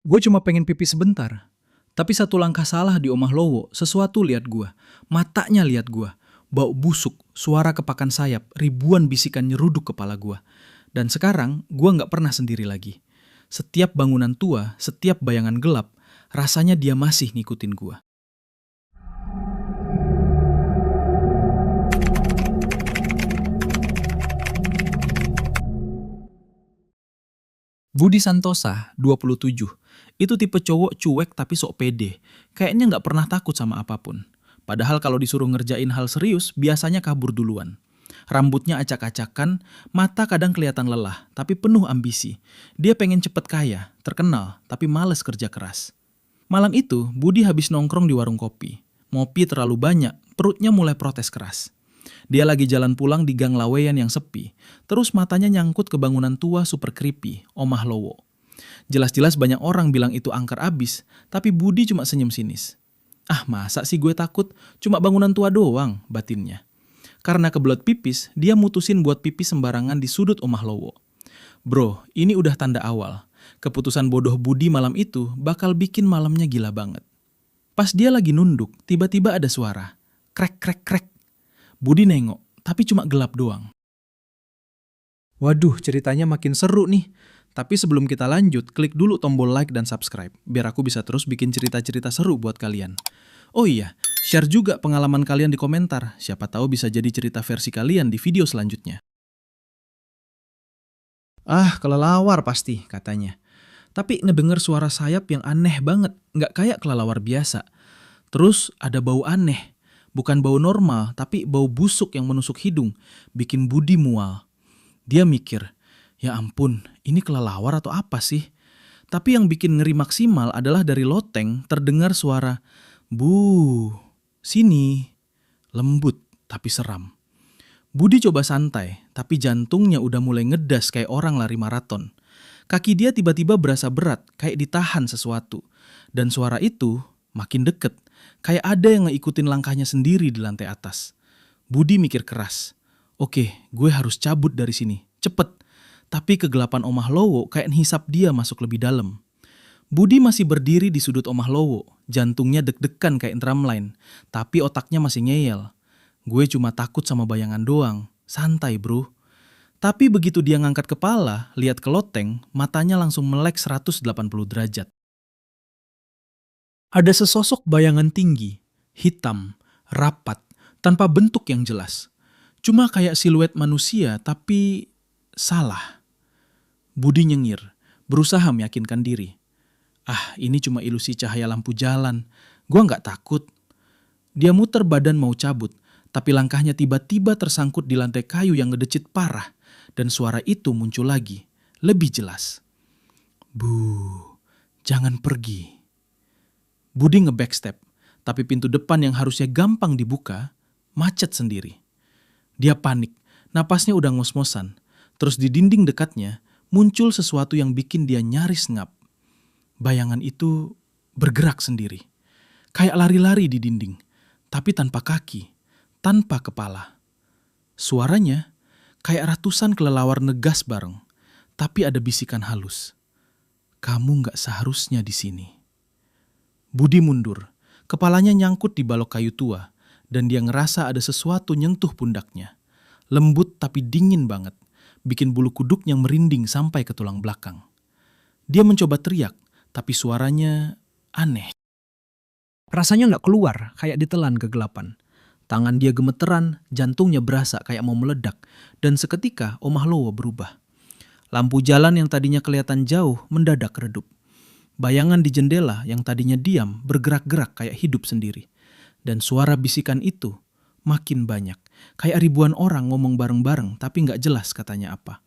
Gue cuma pengen pipis sebentar. Tapi satu langkah salah di Omah Lowo, sesuatu lihat gua. Matanya lihat gua. Bau busuk, suara kepakan sayap, ribuan bisikan nyeruduk kepala gua. Dan sekarang, gua nggak pernah sendiri lagi. Setiap bangunan tua, setiap bayangan gelap, rasanya dia masih ngikutin gua. Budi Santosa, 27. Itu tipe cowok cuek tapi sok pede. Kayaknya nggak pernah takut sama apapun. Padahal kalau disuruh ngerjain hal serius, biasanya kabur duluan. Rambutnya acak-acakan, mata kadang kelihatan lelah, tapi penuh ambisi. Dia pengen cepet kaya, terkenal, tapi males kerja keras. Malam itu, Budi habis nongkrong di warung kopi. Ngopi terlalu banyak, perutnya mulai protes keras. Dia lagi jalan pulang di gang Laweyan yang sepi. Terus matanya nyangkut ke bangunan tua super creepy, Omah Lowo. Jelas-jelas banyak orang bilang itu angker abis, tapi Budi cuma senyum sinis. Ah, masa sih gue takut? Cuma bangunan tua doang, batinnya. Karena kebelet pipis, dia mutusin buat pipis sembarangan di sudut Omah Lowo. Bro, ini udah tanda awal. Keputusan bodoh Budi malam itu bakal bikin malamnya gila banget. Pas dia lagi nunduk, tiba-tiba ada suara. Krek, krek, krek. Budi nengok, tapi cuma gelap doang. Waduh, ceritanya makin seru nih. Tapi sebelum kita lanjut, klik dulu tombol like dan subscribe, biar aku bisa terus bikin cerita-cerita seru buat kalian. Oh iya, share juga pengalaman kalian di komentar, siapa tahu bisa jadi cerita versi kalian di video selanjutnya. Ah, kelelawar pasti, katanya. Tapi ngedenger suara sayap yang aneh banget, nggak kayak kelelawar biasa. Terus ada bau aneh, bukan bau normal, tapi bau busuk yang menusuk hidung, bikin Budi mual. Dia mikir, ya ampun, ini kelelawar atau apa sih? Tapi yang bikin ngeri maksimal adalah dari loteng terdengar suara, "Bu, sini." Lembut tapi seram. Budi coba santai, tapi jantungnya udah mulai ngedas kayak orang lari maraton. Kaki dia tiba-tiba berasa berat, kayak ditahan sesuatu. Dan suara itu makin deket, kayak ada yang ngikutin langkahnya sendiri di lantai atas. Budi mikir keras, oke, gue harus cabut dari sini, cepet. Tapi kegelapan Omah Lowo kayak nhisap dia masuk lebih dalam. Budi masih berdiri di sudut Omah Lowo, jantungnya deg-degan kayak drumline, tapi otaknya masih ngeyel. Gue cuma takut sama bayangan doang, santai bro. Tapi begitu dia ngangkat kepala, lihat ke loteng, matanya langsung melek 180 derajat. Ada sesosok bayangan tinggi, hitam, rapat, tanpa bentuk yang jelas. Cuma kayak siluet manusia, tapi salah. Budi nyengir, berusaha meyakinkan diri. Ah, ini cuma ilusi cahaya lampu jalan. Gua nggak takut. Dia muter badan mau cabut, tapi langkahnya tiba-tiba tersangkut di lantai kayu yang ngedecit parah. Dan suara itu muncul lagi, lebih jelas. Bu, jangan pergi. Budi nge-backstep, tapi pintu depan yang harusnya gampang dibuka, macet sendiri. Dia panik, napasnya udah ngos-ngosan. Terus di dinding dekatnya, muncul sesuatu yang bikin dia nyaris ngap. Bayangan itu bergerak sendiri. Kayak lari-lari di dinding, tapi tanpa kaki, tanpa kepala. Suaranya kayak ratusan kelelawar ngegas bareng, tapi ada bisikan halus. Kamu nggak seharusnya di sini. Budi mundur, kepalanya nyangkut di balok kayu tua, dan dia ngerasa ada sesuatu nyentuh pundaknya. Lembut tapi dingin banget, bikin bulu kuduknya merinding sampai ke tulang belakang. Dia mencoba teriak, tapi suaranya aneh. Rasanya nggak keluar, kayak ditelan kegelapan. Tangan dia gemeteran, jantungnya berasa kayak mau meledak, dan seketika Omah Lowo berubah. Lampu jalan yang tadinya kelihatan jauh mendadak redup. Bayangan di jendela yang tadinya diam bergerak-gerak kayak hidup sendiri. Dan suara bisikan itu makin banyak, kayak ribuan orang ngomong bareng-bareng tapi nggak jelas katanya apa.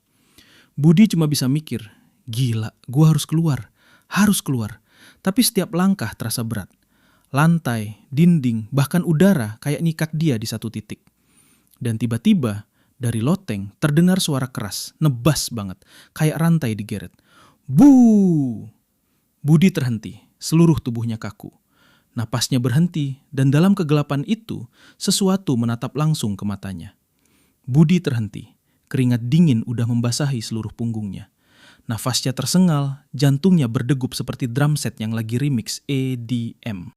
Budi cuma bisa mikir, gila, gua harus keluar, harus keluar. Tapi setiap langkah terasa berat. Lantai, dinding, bahkan udara kayak nyikat dia di satu titik. Dan tiba-tiba dari loteng terdengar suara keras, nebas banget, kayak rantai digeret. Bu! Budi terhenti, seluruh tubuhnya kaku. Napasnya berhenti dan dalam kegelapan itu sesuatu menatap langsung ke matanya. Budi terhenti, keringat dingin udah membasahi seluruh punggungnya. Nafasnya tersengal, jantungnya berdegup seperti drum set yang lagi remix EDM.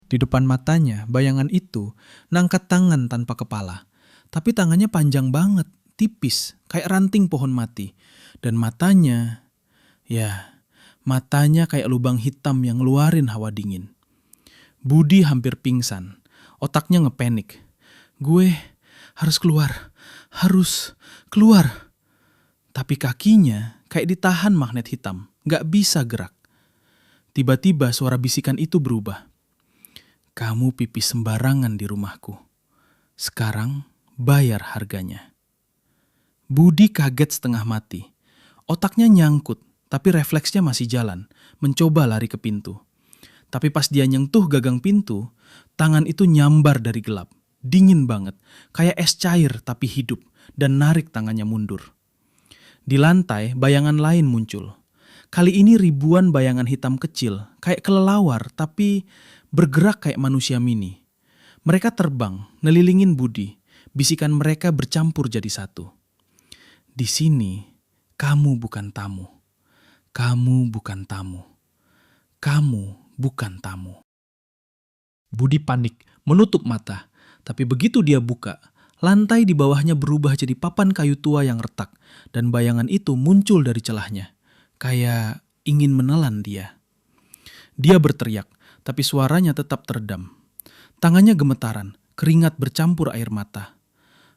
Di depan matanya, bayangan itu nangkat tangan tanpa kepala. Tapi tangannya panjang banget, tipis, kayak ranting pohon mati. Dan matanya, matanya kayak lubang hitam yang ngeluarin hawa dingin. Budi hampir pingsan, otaknya ngepanik. Gue harus keluar, harus keluar. Tapi kakinya kayak ditahan magnet hitam, gak bisa gerak. Tiba-tiba suara bisikan itu berubah. Kamu pipis sembarangan di rumahku. Sekarang bayar harganya. Budi kaget setengah mati. Otaknya nyangkut, tapi refleksnya masih jalan, mencoba lari ke pintu. Tapi pas dia nyentuh gagang pintu, tangan itu nyambar dari gelap. Dingin banget, kayak es cair tapi hidup, dan narik tangannya mundur. Di lantai, bayangan lain muncul. Kali ini ribuan bayangan hitam kecil, kayak kelelawar tapi bergerak kayak manusia mini. Mereka terbang, nelilingin Budi. Bisikan mereka bercampur jadi satu. Di sini, kamu bukan tamu. Kamu bukan tamu. Kamu bukan tamu. Budi panik, menutup mata. Tapi begitu dia buka, lantai di bawahnya berubah jadi papan kayu tua yang retak. Dan bayangan itu muncul dari celahnya. Kayak ingin menelan dia. Dia berteriak, tapi suaranya tetap teredam. Tangannya gemetaran, keringat bercampur air mata.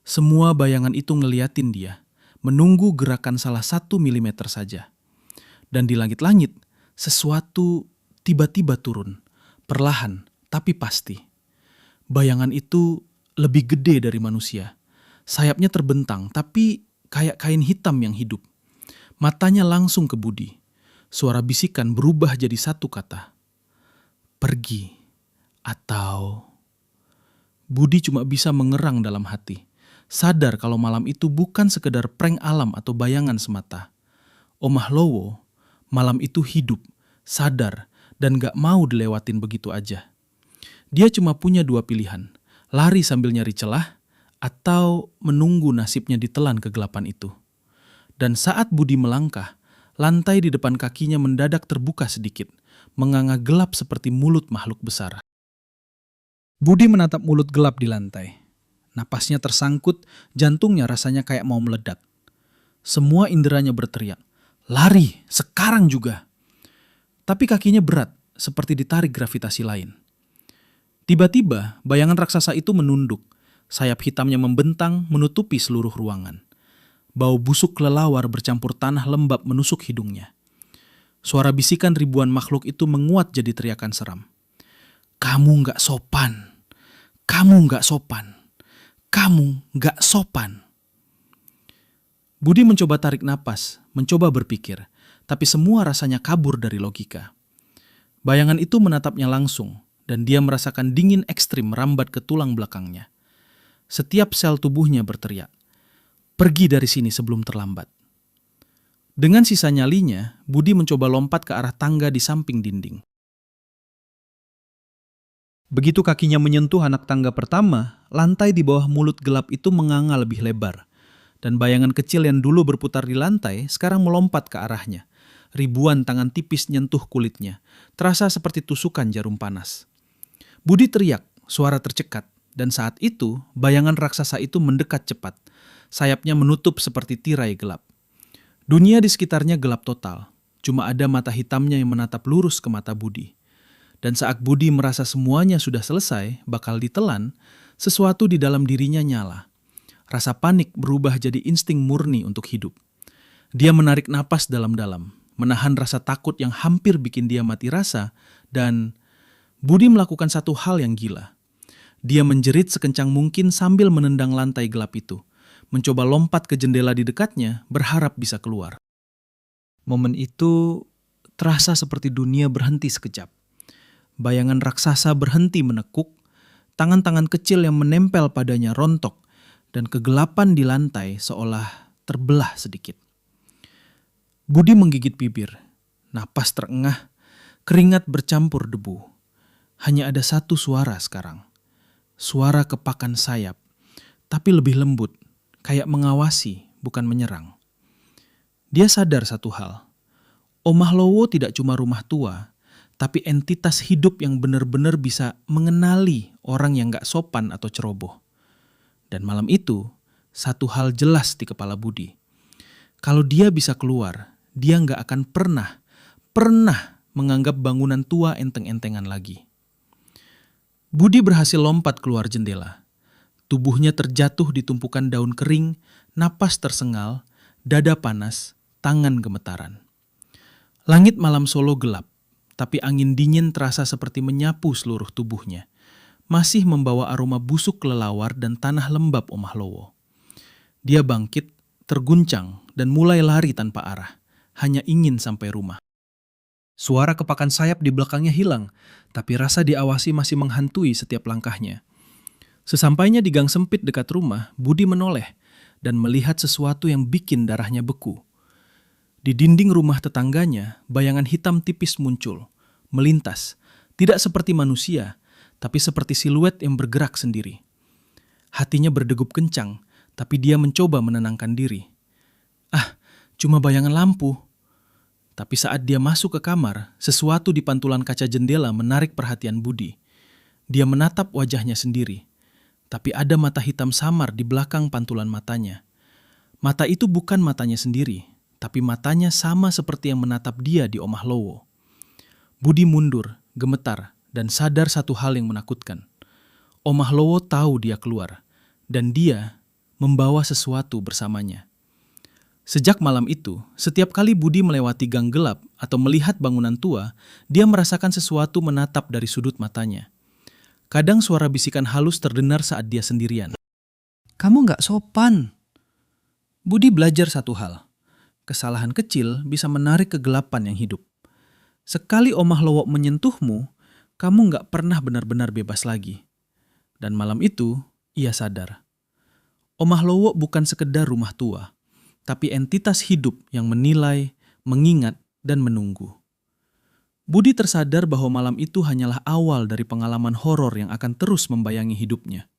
Semua bayangan itu ngeliatin dia, menunggu gerakan salah 1 milimeter saja. Dan di langit-langit, sesuatu tiba-tiba turun, perlahan tapi pasti. Bayangan itu lebih gede dari manusia. Sayapnya terbentang, tapi kayak kain hitam yang hidup. Matanya langsung ke Budi. Suara bisikan berubah jadi satu kata. Pergi. Atau... Budi cuma bisa mengerang dalam hati. Sadar kalau malam itu bukan sekedar prank alam atau bayangan semata. Omah Lowo, malam itu hidup, sadar, dan gak mau dilewatin begitu aja. Dia cuma punya 2 pilihan, lari sambil nyari celah, atau menunggu nasibnya ditelan kegelapan itu. Dan saat Budi melangkah, lantai di depan kakinya mendadak terbuka sedikit, menganga gelap seperti mulut makhluk besar. Budi menatap mulut gelap di lantai. Napasnya tersangkut, jantungnya rasanya kayak mau meledak. Semua inderanya berteriak, lari, sekarang juga. Tapi kakinya berat, seperti ditarik gravitasi lain. Tiba-tiba, bayangan raksasa itu menunduk. Sayap hitamnya membentang, menutupi seluruh ruangan. Bau busuk kelelawar bercampur tanah lembab menusuk hidungnya. Suara bisikan ribuan makhluk itu menguat jadi teriakan seram. Kamu gak sopan. Kamu gak sopan. Kamu gak sopan. Budi mencoba tarik napas, mencoba berpikir, tapi semua rasanya kabur dari logika. Bayangan itu menatapnya langsung, dan dia merasakan dingin ekstrim merambat ke tulang belakangnya. Setiap sel tubuhnya berteriak, pergi dari sini sebelum terlambat. Dengan sisa nyalinya, Budi mencoba lompat ke arah tangga di samping dinding. Begitu kakinya menyentuh anak tangga pertama, lantai di bawah mulut gelap itu menganga lebih lebar. Dan bayangan kecil yang dulu berputar di lantai sekarang melompat ke arahnya. Ribuan tangan tipis nyentuh kulitnya, terasa seperti tusukan jarum panas. Budi teriak, suara tercekat, dan saat itu bayangan raksasa itu mendekat cepat. Sayapnya menutup seperti tirai gelap. Dunia di sekitarnya gelap total, cuma ada mata hitamnya yang menatap lurus ke mata Budi. Dan saat Budi merasa semuanya sudah selesai, bakal ditelan, sesuatu di dalam dirinya nyala. Rasa panik berubah jadi insting murni untuk hidup. Dia menarik napas dalam-dalam, menahan rasa takut yang hampir bikin dia mati rasa, dan Budi melakukan satu hal yang gila. Dia menjerit sekencang mungkin sambil menendang lantai gelap itu, mencoba lompat ke jendela di dekatnya, berharap bisa keluar. Momen itu terasa seperti dunia berhenti sekejap. Bayangan raksasa berhenti menekuk, tangan-tangan kecil yang menempel padanya rontok, dan kegelapan di lantai seolah terbelah sedikit. Budi menggigit bibir, napas terengah, keringat bercampur debu. Hanya ada satu suara sekarang. Suara kepakan sayap, tapi lebih lembut, kayak mengawasi, bukan menyerang. Dia sadar satu hal, Omah Lowo tidak cuma rumah tua, tapi entitas hidup yang benar-benar bisa mengenali orang yang gak sopan atau ceroboh. Dan malam itu, satu hal jelas di kepala Budi. Kalau dia bisa keluar, dia gak akan pernah menganggap bangunan tua enteng-entengan lagi. Budi berhasil lompat keluar jendela. Tubuhnya terjatuh di tumpukan daun kering, napas tersengal, dada panas, tangan gemetaran. Langit malam Solo gelap, tapi angin dingin terasa seperti menyapu seluruh tubuhnya. Masih membawa aroma busuk kelelawar dan tanah lembab Omah Lowo. Dia bangkit, terguncang, dan mulai lari tanpa arah. Hanya ingin sampai rumah. Suara kepakan sayap di belakangnya hilang, tapi rasa diawasi masih menghantui setiap langkahnya. Sesampainya di gang sempit dekat rumah, Budi menoleh dan melihat sesuatu yang bikin darahnya beku. Di dinding rumah tetangganya, bayangan hitam tipis muncul, melintas, tidak seperti manusia, tapi seperti siluet yang bergerak sendiri. Hatinya berdegup kencang, tapi dia mencoba menenangkan diri. Cuma bayangan lampu. Tapi saat dia masuk ke kamar, sesuatu di pantulan kaca jendela menarik perhatian Budi. Dia menatap wajahnya sendiri. Tapi ada mata hitam samar di belakang pantulan matanya. Mata itu bukan matanya sendiri, tapi matanya sama seperti yang menatap dia di Omah Lowo. Budi mundur, gemetar, dan sadar satu hal yang menakutkan. Omah Lowo tahu dia keluar, dan dia membawa sesuatu bersamanya. Sejak malam itu, setiap kali Budi melewati gang gelap atau melihat bangunan tua, dia merasakan sesuatu menatap dari sudut matanya. Kadang suara bisikan halus terdengar saat dia sendirian. "Kamu gak sopan." Budi belajar satu hal. Kesalahan kecil bisa menarik kegelapan yang hidup. Sekali Omah Lowo menyentuhmu, kamu gak pernah benar-benar bebas lagi. Dan malam itu, ia sadar. Omah Lowo bukan sekedar rumah tua, tapi entitas hidup yang menilai, mengingat, dan menunggu. Budi tersadar bahwa malam itu hanyalah awal dari pengalaman horor yang akan terus membayangi hidupnya.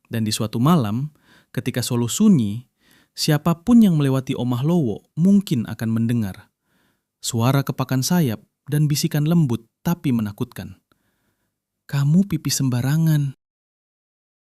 Dan di suatu malam, ketika Solo sunyi, siapapun yang melewati Omah Lowo mungkin akan mendengar suara kepakan sayap dan bisikan lembut tapi menakutkan. "Kamu pipis sembarangan."